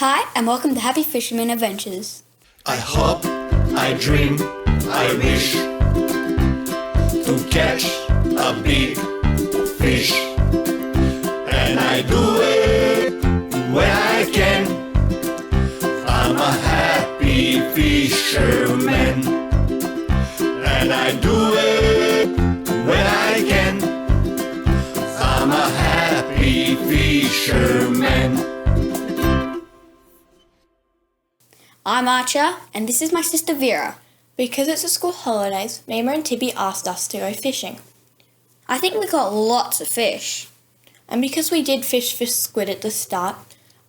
Hi, and welcome to Happy Fisherman Adventures. I hope, I dream, I wish to catch a big fish, and I do it when I can. I'm a happy fisherman, and I do it when I can. I'm a happy fisherman. I'm Archer, and this is my sister Vera. Because it's the school holidays, Mima and Tibby asked us to go fishing. I think we got lots of fish. And because we did fish for squid at the start,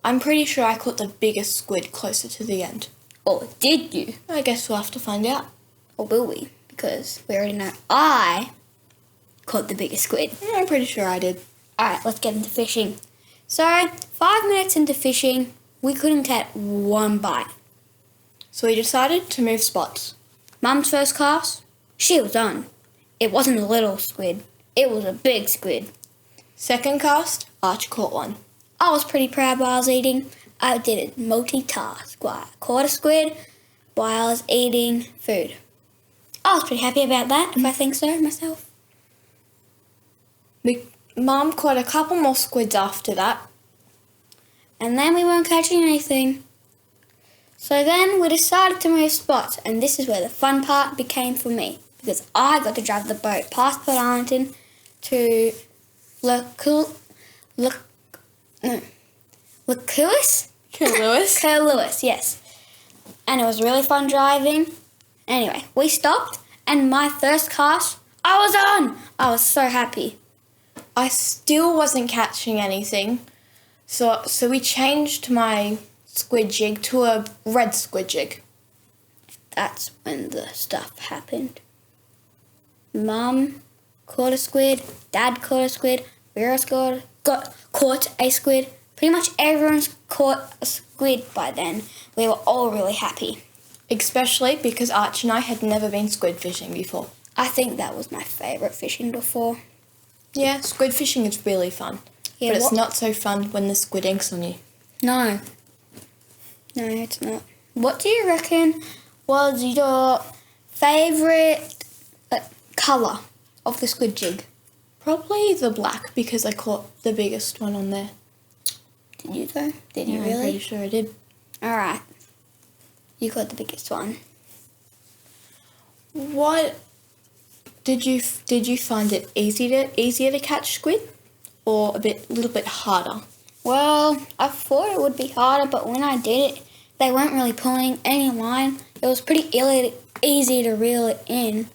I'm pretty sure I caught the biggest squid closer to the end. Or did you? I guess we'll have to find out. Or will we? Because we already know I caught the biggest squid. I'm pretty sure I did. Alright, let's get into fishing. So, 5 minutes into fishing, we couldn't get one bite. So we decided to move spots. Mum's first cast, she was on. It wasn't a little squid, it was a big squid. Second cast, Arch caught one. I was pretty proud while I was eating. I did a multitask while I caught a squid while I was eating food. I was pretty happy about that, if I think so myself. Mum caught a couple more squids after that. And then we weren't catching anything. So then we decided to move spots, and this is where the fun part became for me, because I got to drive the boat past Port Arlington to Curlewis? Curlewis, yes. And it was really fun driving. Anyway, we stopped, and my first cast, I was on! I was so happy. I still wasn't catching anything, so we changed my squid jig to a red squid jig. That's when the stuff happened. Mum caught a squid, Dad caught a squid, Vera caught a squid. Pretty much everyone's caught a squid by then. We were all really happy. Especially because Arch and I had never been squid fishing before. I think that was my favourite fishing before. Yeah, squid fishing is really fun. Yeah, but it's not so fun when the squid inks on you. No, it's not. What do you reckon was your favourite colour of the squid jig? Probably the black, because I caught the biggest one on there. Did you though? Did you Yeah, really? I'm pretty sure I did. Alright. You caught the biggest one. What did you find it easier to catch squid, or little bit harder? Well, I thought it would be harder, but when I did it, they weren't really pulling any line. It was pretty easy to reel it in.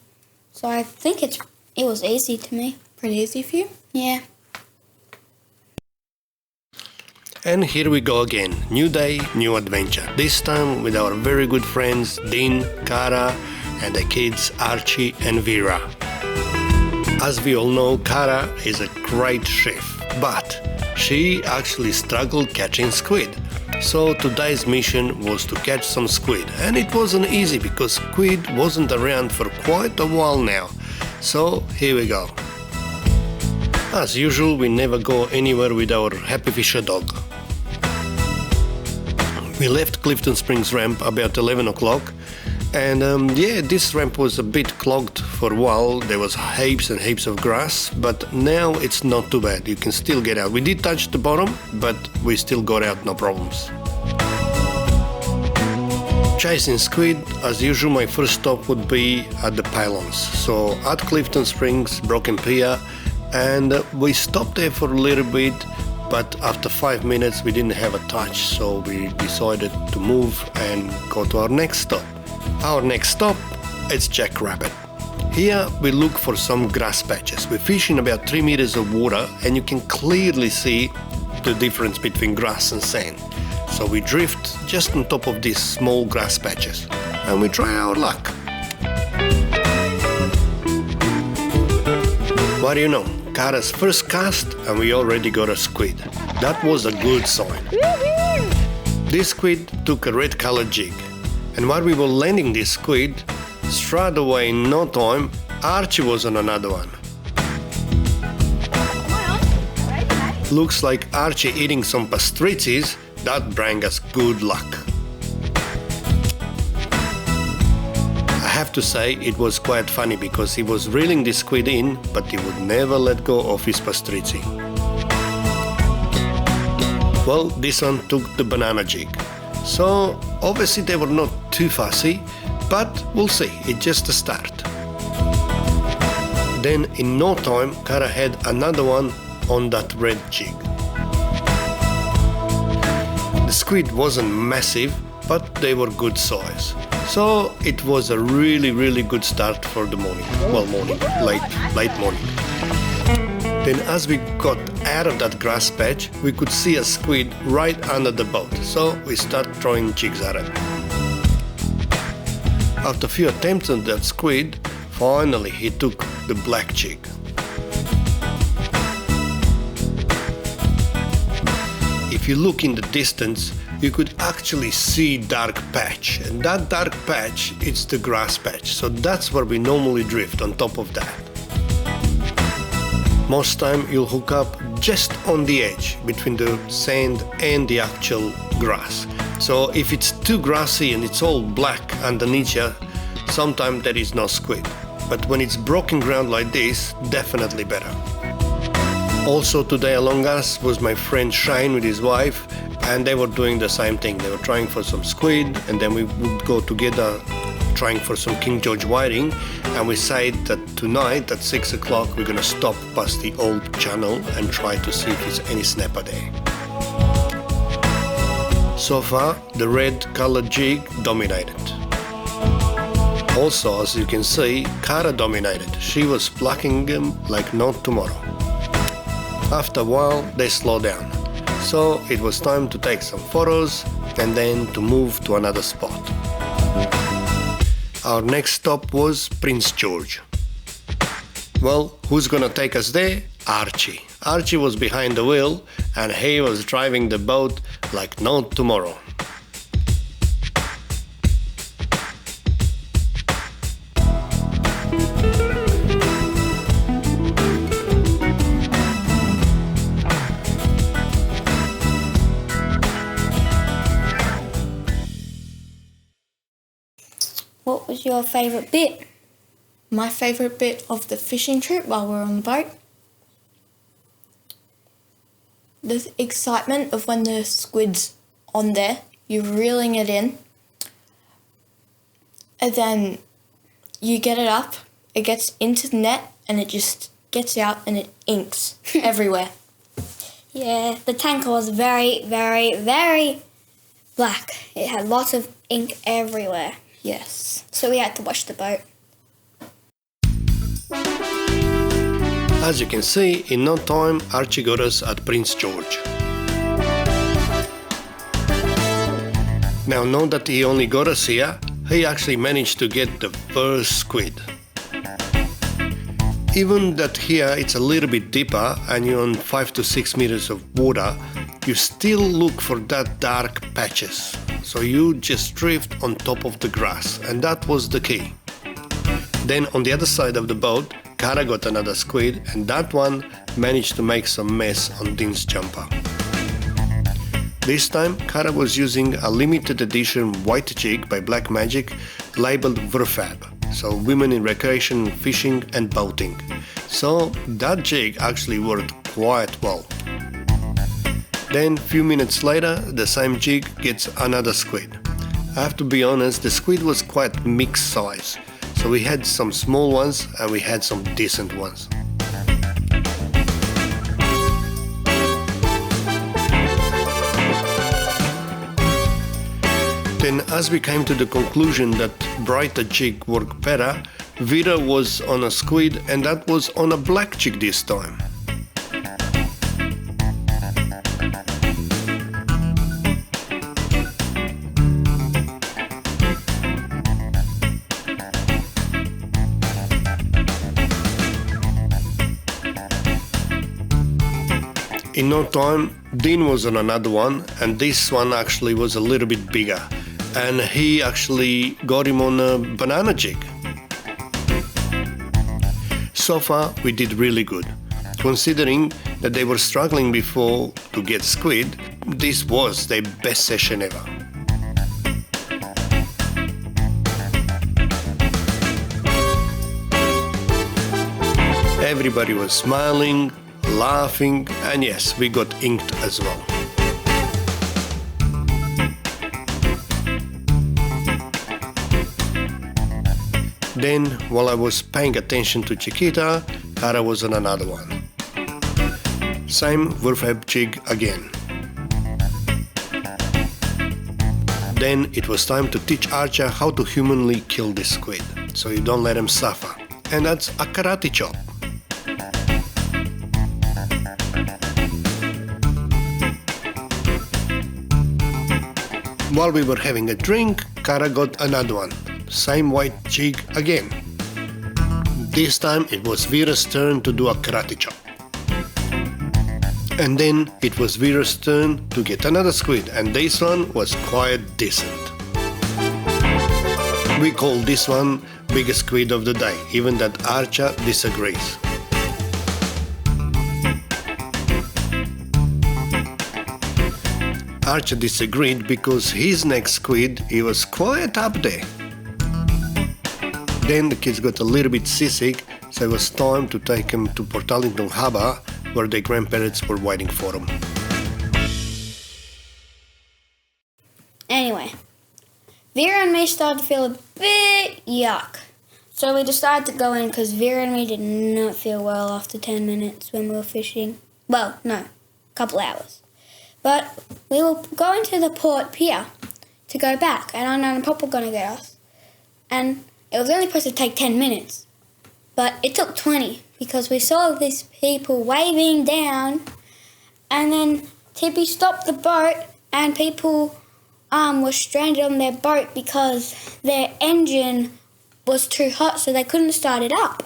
So I think it was easy to me. Pretty easy for you? Yeah. And here we go again. New day, new adventure. This time with our very good friends Dean, Cara, and the kids Archie and Vera. As we all know, Cara is a great chef, but she actually struggled catching squid. So today's mission was to catch some squid, and it wasn't easy because squid wasn't around for quite a while now. So here we go. As usual, we never go anywhere with our happy fisher dog. We left Clifton Springs ramp about 11 o'clock, and this ramp was a bit clogged for a while. There was heaps and heaps of grass, but now it's not too bad. You can still get out. We did touch the bottom, but we still got out, no problems. Chasing squid, as usual, my first stop would be at the pylons. So at Clifton Springs, Broken Pier, and we stopped there for a little bit, but after 5 minutes we didn't have a touch, so we decided to move and go to our next stop. Our next stop, it's Jackrabbit. Here we look for some grass patches. We fish in about 3 meters of water, and you can clearly see the difference between grass and sand. So we drift just on top of these small grass patches, and we try our luck. What do you know? Cara's first cast, and we already got a squid. That was a good sign. This squid took a red colored jig, and while we were landing this squid, straight away in no time, Archie was on another one. Looks like Archie eating some pastricis that brought us good luck. I have to say it was quite funny because he was reeling the squid in, but he would never let go of his pastrizi. Well, this one took the banana jig. So obviously they were not too fussy, but we'll see, it's just a start. Then in no time, Cara had another one on that red jig. The squid wasn't massive, but they were good size. So it was a really good start for the morning. Well, late morning. Then as we got out of that grass patch, we could see a squid right under the boat. So we started throwing jigs at it. After a few attempts on that squid, finally he took the black jig. If you look in the distance, you could actually see dark patch, and that dark patch is the grass patch, so that's where we normally drift, on top of that. Most time you'll hook up just on the edge between the sand and the actual grass. So if it's too grassy and it's all black underneath you, sometimes there is no squid. But when it's broken ground like this, definitely better. Also today along us was my friend Shane with his wife, and they were doing the same thing. They were trying for some squid, and then we would go together trying for some King George whiting, and we said that tonight at 6 o'clock we're gonna stop past the old channel and try to see if there's any snapper there. So far the red colored jig dominated. Also, as you can see, Cara dominated. She was plucking them like no tomorrow. After a while they slowed down, so it was time to take some photos and then to move to another spot. Our next stop was Prince George. Well, who's gonna take us there? Archie. Archie was behind the wheel and he was driving the boat like no tomorrow. What was your favourite bit? My favourite bit of the fishing trip while we were on the boat? The excitement of when the squid's on there, you're reeling it in, and then you get it up, it gets into the net, and it just gets out and it inks everywhere. Yeah, the tanker was very black. It had lots of ink everywhere. Yes. So we had to wash the boat. As you can see, in no time Archie got us at Prince George. Now, not that he only got us here, he actually managed to get the first squid. Even that here it's a little bit deeper and you're on 5 to 6 meters of water, you still look for that dark patches. So you just drift on top of the grass, and that was the key. Then on the other side of the boat, Cara got another squid, and that one managed to make some mess on Dean's jumper. This time, Cara was using a limited edition white jig by Black Magic labeled Verfab, so women in recreation, fishing and boating. So that jig actually worked quite well. Then, few minutes later, the same jig gets another squid. I have to be honest, the squid was quite mixed size, so we had some small ones and we had some decent ones. Then, as we came to the conclusion that brighter jig worked better, Vera was on a squid and that was on a black jig this time. In no time, Dean was on another one, and this one actually was a little bit bigger, and he actually got him on a banana jig. So far, we did really good. Considering that they were struggling before to get squid, this was their best session ever. Everybody was smiling, laughing, and yes, we got inked as well. Then, while I was paying attention to Chiquita, Cara was on another one. Same Wurfab jig again. Then it was time to teach Archer how to humanly kill this squid, so you don't let him suffer. And that's a karate chop. While we were having a drink, Cara got another one. Same white jig again. This time it was Vera's turn to do a karate chop. And then it was Vera's turn to get another squid, and this one was quite decent. We call this one biggest squid of the day, even that Archer disagrees. Archer disagreed because his next squid, he was quite up there. Then the kids got a little bit seasick, so it was time to take them to Portalington Harbour, where their grandparents were waiting for them. Anyway, Vera and me started to feel a bit yuck. So we decided to go in because Vera and me did not feel well after 10 minutes when we were fishing. Well, no, a couple hours. But we were going to the port pier to go back, and Anna and Pop were going to get us. And it was only supposed to take 10 minutes, but it took 20 because we saw these people waving down, and then Tippy stopped the boat and people were stranded on their boat because their engine was too hot, so they couldn't start it up.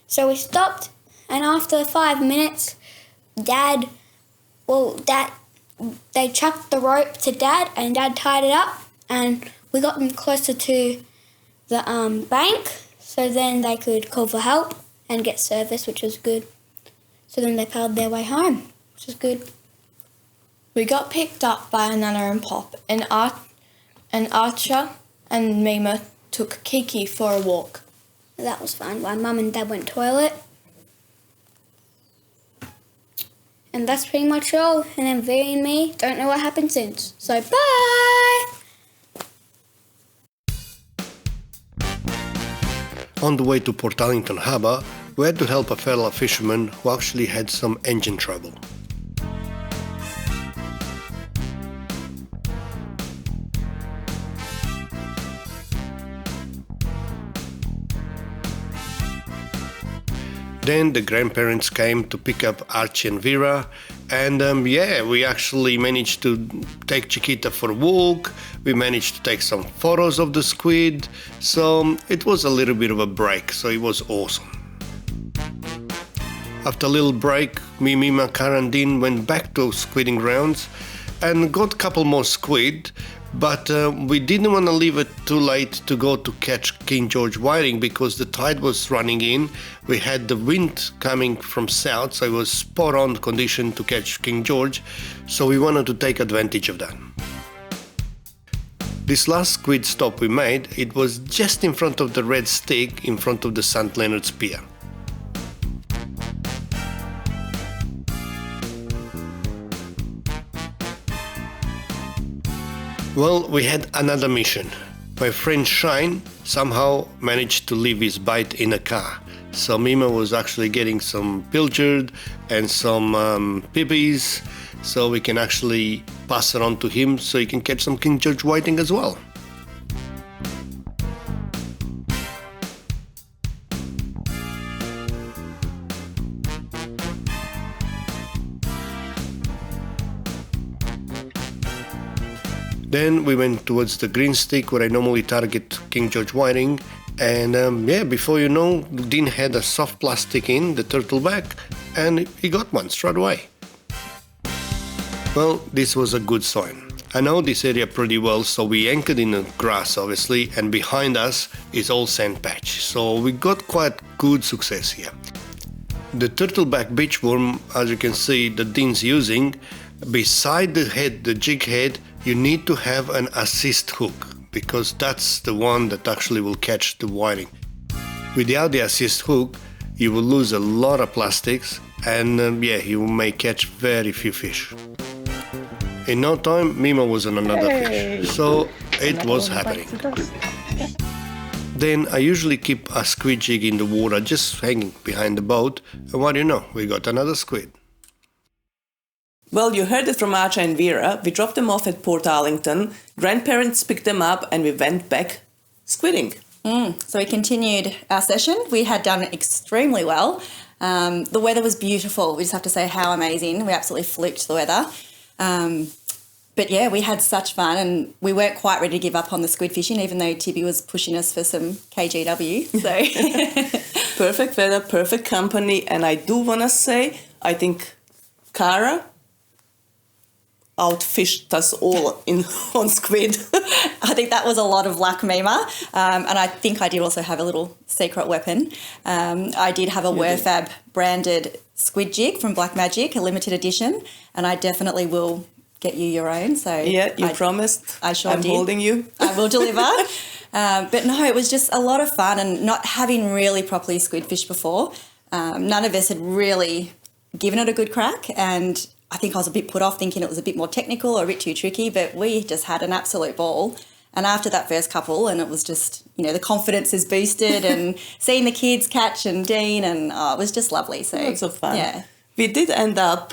So we stopped, and after 5 minutes, they chucked the rope to Dad, and Dad tied it up, and we got them closer to the bank, so then they could call for help and get service, which was good. So then they paddled their way home, which was good. We got picked up by Nana and Pop, and Archer and Mima took Kiki for a walk. That was fun. While Mum and Dad went toilet. And that's pretty much all. And then Vera and me don't know what happened since. So bye! On the way to Portalington Harbour, we had to help a fellow fisherman who actually had some engine trouble. Then the grandparents came to pick up Archie and Vera, and we actually managed to take Chiquita for a walk. We managed to take some photos of the squid, so it was a little bit of a break, so it was awesome. After a little break, me, Mima, Cara and Dean went back to squidding grounds and got a couple more squid, but we didn't want to leave it too late to go to catch King George whiting because the tide was running in. We had the wind coming from south, so it was spot on condition to catch King George, so we wanted to take advantage of that. This last squid stop we made, it was just in front of the Red Stick, in front of the St. Leonard's Pier. Well, we had another mission. My friend Shine somehow managed to leave his bite in a car. So Mima was actually getting some pilchard and some pippies, so we can actually pass it on to him so he can catch some King George whiting as well. Then we went towards the green stick where I normally target King George whiting, and before you know, Dean had a soft plastic in the turtle back and he got one straight away. Well, this was a good sign. I know this area pretty well, so we anchored in the grass obviously, and behind us is all sand patch, so we got quite good success here. The turtleback beachworm, as you can see, that Dean's using, beside the head, the jig head, you need to have an assist hook, because that's the one that actually will catch the whiting. Without the assist hook, you will lose a lot of plastics, and you may catch very few fish. In no time, Mima was on another fish, so it was happening. Then I usually keep a squid jig in the water, just hanging behind the boat, and what do you know, we got another squid. Well, you heard it from Archer and Vera. We dropped them off at Port Arlington, grandparents picked them up, and we went back squidding. So we continued our session. We had done extremely well. The weather was beautiful. We just have to say how amazing. We absolutely fluked the weather. But yeah, we had such fun, and we weren't quite ready to give up on the squid fishing, even though Tibby was pushing us for some KGW. So Perfect weather, perfect company, and I do want to say, I think Cara outfished us all on squid. I think that was a lot of luck, Mima. And I think I did also have a little secret weapon. I did have a Werfab branded squid jig from Black Magic, a limited edition, and I definitely will get you your own. So Yeah, you promised. I sure I'm did. holding you. I will deliver. But no, it was just a lot of fun, and not having really properly squid fished before. None of us had really given it a good crack, and I think I was a bit put off thinking it was a bit more technical or a bit too tricky, but we just had an absolute ball. And after that first couple, and it was just, the confidence is boosted, and seeing the kids catch and Dean, and it was just lovely. So Lots of fun. Yeah. We did end up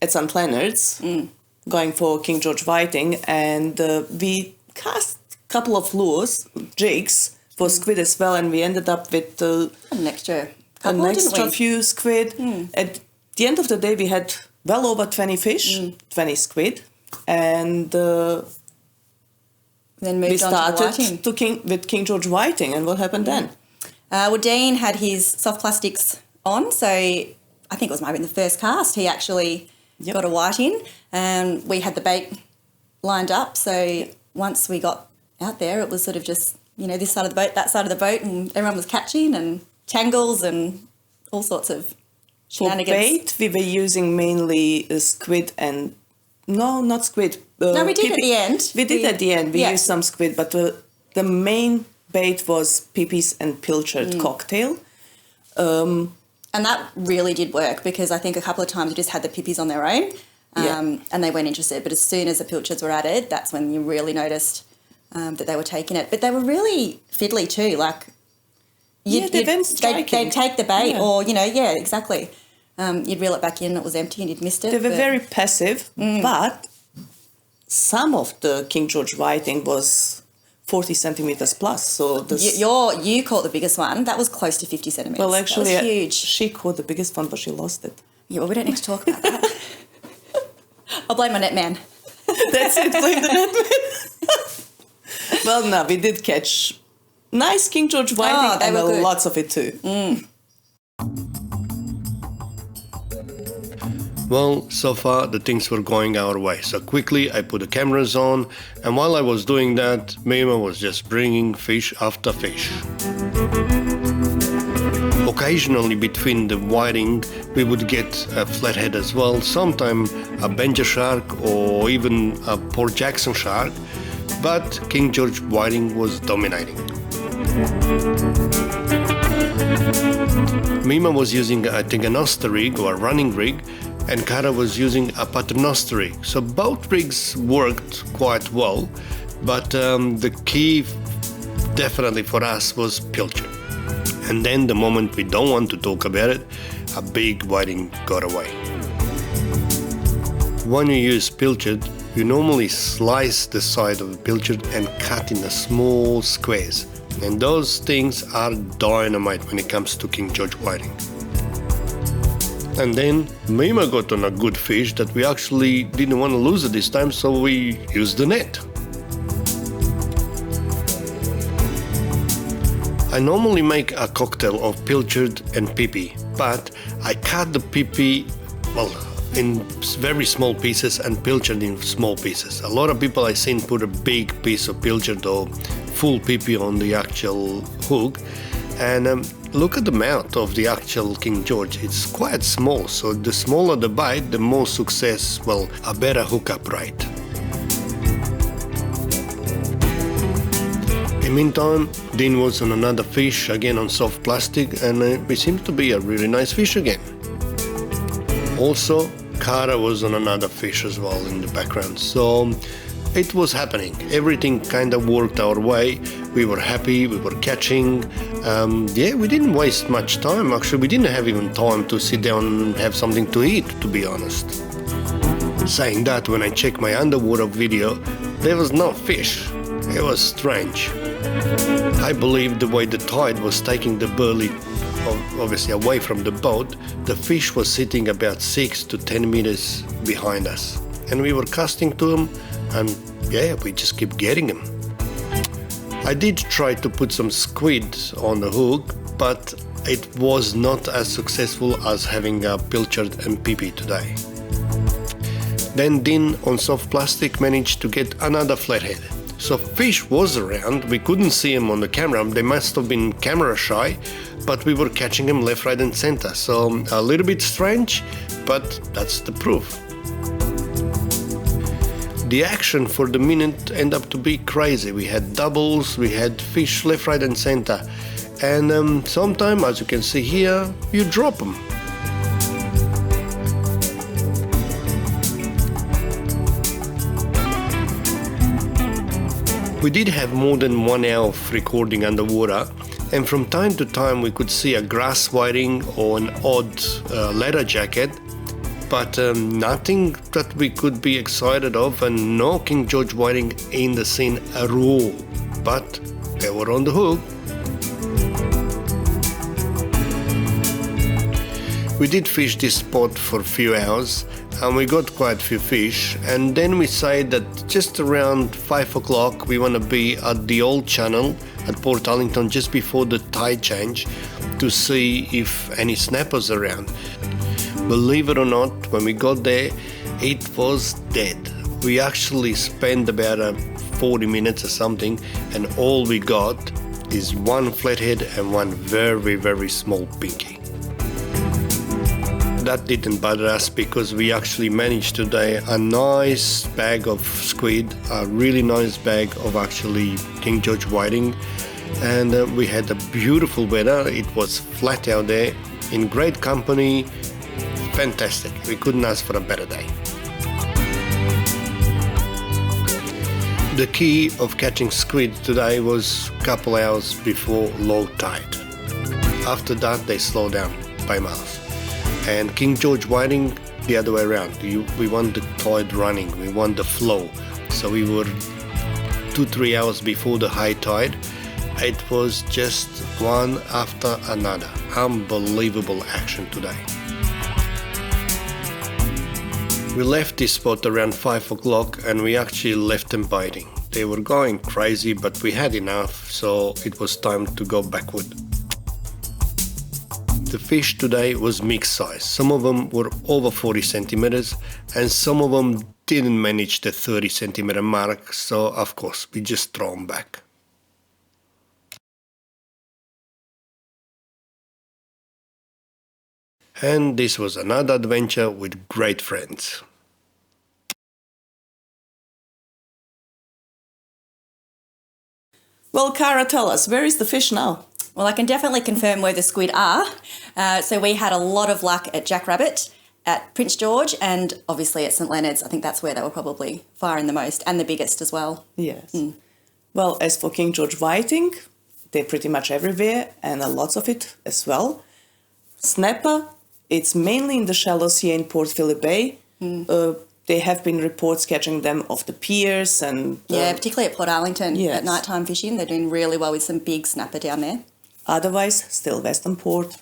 at St. Leonard's going for King George whiting, and we cast a couple of lures, jigs, for squid as well, and we ended up with An extra couple, an didn't extra we? few squid. At the end of the day, we had well over 20 fish, 20 squid, and Then we moved on to the whiting. started with King George whiting, and what happened then? Well, Dean had his soft plastics on, so I think it was maybe in the first cast he actually got a whiting, and we had the bait lined up. So once we got out there, it was sort of just, this side of the boat, that side of the boat, and everyone was catching, and tangles and all sorts of For shenanigans. bait, we were using mainly squid and... No, not squid. No, we did at the end. We did at the end. We Yeah. used some squid, but the main bait was pippies and pilchard cocktail. And that really did work, because I think a couple of times we just had the pippies on their own, and they weren't interested. But as soon as the pilchards were added, that's when you really noticed that they were taking it. But they were really fiddly too. Like, they'd take the bait, or exactly. You'd reel it back in, it was empty, and you'd missed it. They were very passive, but some of the King George whiting was 40 centimeters plus. So You caught the biggest one. That was close to 50 centimeters. well, actually, that was huge. she caught the biggest one, but she lost it. Yeah, well, we don't need to talk about that. I'll blame my net man. That's it. Blame the netman. Well, no, we did catch nice King George whiting, they and were good. lots of it too. Well, so far the things were going our way. So quickly I put the cameras on, and while I was doing that, Mima was just bringing fish after fish. Occasionally between the whiting we would get a flathead as well, sometimes a Benja shark or even a Port Jackson shark, but King George whiting was dominating. Mima was using, I think, an Oster rig or a running rig, and Cara was using a paternoster rig. So both rigs worked quite well, but the key definitely for us was pilchard. And then the moment we don't want to talk about it, a big whiting got away. When you use pilchard, you normally slice the side of the pilchard and cut in a small squares. And those things are dynamite when it comes to King George whiting. And then Mima got on a good fish that we actually didn't want to lose it this time, so we used the net. I normally make a cocktail of pilchard and pipi, but I cut the pipi, in very small pieces and pilchard in small pieces. A lot of people I've seen put a big piece of pilchard or full pipi on the actual hook, and look at the mouth of the actual King George. It's quite small, so the smaller the bite, the more success, well, a better hookup rate. In the meantime, Dean was on another fish, again on soft plastic, and it seemed to be a really nice fish again. Also, Cara was on another fish as well in the background, so it was happening. Everything kind of worked our way. We were happy, we were catching. We didn't waste much time. Actually, we didn't have even time to sit down and have something to eat, to be honest. Saying that, when I checked my underwater video, there was no fish. It was strange. I believe the way the tide was taking the burley obviously away from the boat, the fish was sitting about 6 to 10 meters behind us. And we were casting to them, and we just keep getting them. I did try to put some squid on the hook, but it was not as successful as having a pilchard and PP today. Then Dean on soft plastic managed to get another flathead. So fish was around, we couldn't see them on the camera, they must have been camera shy, but we were catching them left, right and center. So a little bit strange, but that's the proof. The action for the minute ended up to be crazy. We had doubles, we had fish left, right and center. And sometimes, as you can see here, you drop them. We did have more than 1 hour of recording underwater, and from time to time we could see a grass whiting or an odd leather jacket, but nothing that we could be excited of, and no King George whiting in the scene at all. But they were on the hook. We did fish this spot for a few hours, and we got quite a few fish, and then we decided that just around 5 o'clock we want to be at the old channel at Port Arlington just before the tide change to see if any snappers around. Believe it or not, when we got there, it was dead. We actually spent about 40 minutes or something, and all we got is one flathead and one very, very small pinky. That didn't bother us because we actually managed today a nice bag of squid, a really nice bag of actually King George whiting, and we had a beautiful weather. It was flat out there, in great company, fantastic. We couldn't ask for a better day. The key of catching squid today was a couple hours before low tide. After that they slow down by mouth. And King George whiting, the other way around. We want the tide running, we want the flow. So we were 2-3 hours before the high tide. It was just one after another. Unbelievable action today. We left this spot around 5 o'clock and we actually left them biting. They were going crazy, but we had enough, so it was time to go backward. The fish today was mixed size. Some of them were over 40 centimeters and some of them didn't manage the 30 centimeter mark, so of course we just throw them back. And this was another adventure with great friends. Well, Cara, tell us, where is the fish now? Well, I can definitely confirm where the squid are. So we had a lot of luck at Jackrabbit, at Prince George, and obviously at St Leonard's. I think that's where they were probably firing the most, and the biggest as well. Yes. Well, as for King George whiting, they're pretty much everywhere, and lots of it as well. Snapper, it's mainly in the shallows here in Port Phillip Bay. There have been reports catching them off the piers and... Yeah, particularly at Port Arlington, yes. at nighttime fishing. They're doing really well with some big snapper down there. Otherwise, still Western Port,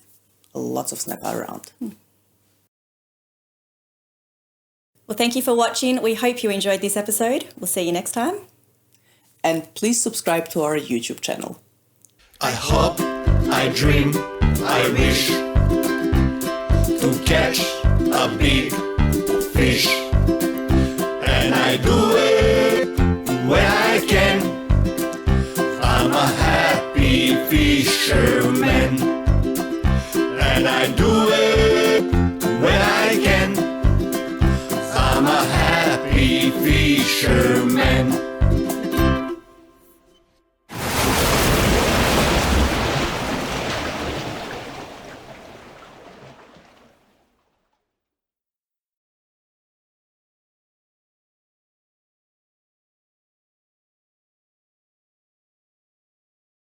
lots of snapper around. Well, thank you for watching. We hope you enjoyed this episode. We'll see you next time. And please subscribe to our YouTube channel. I hope, I dream, I wish to catch a big fish. And I do it when I can. I'm a happy fisherman. can do it.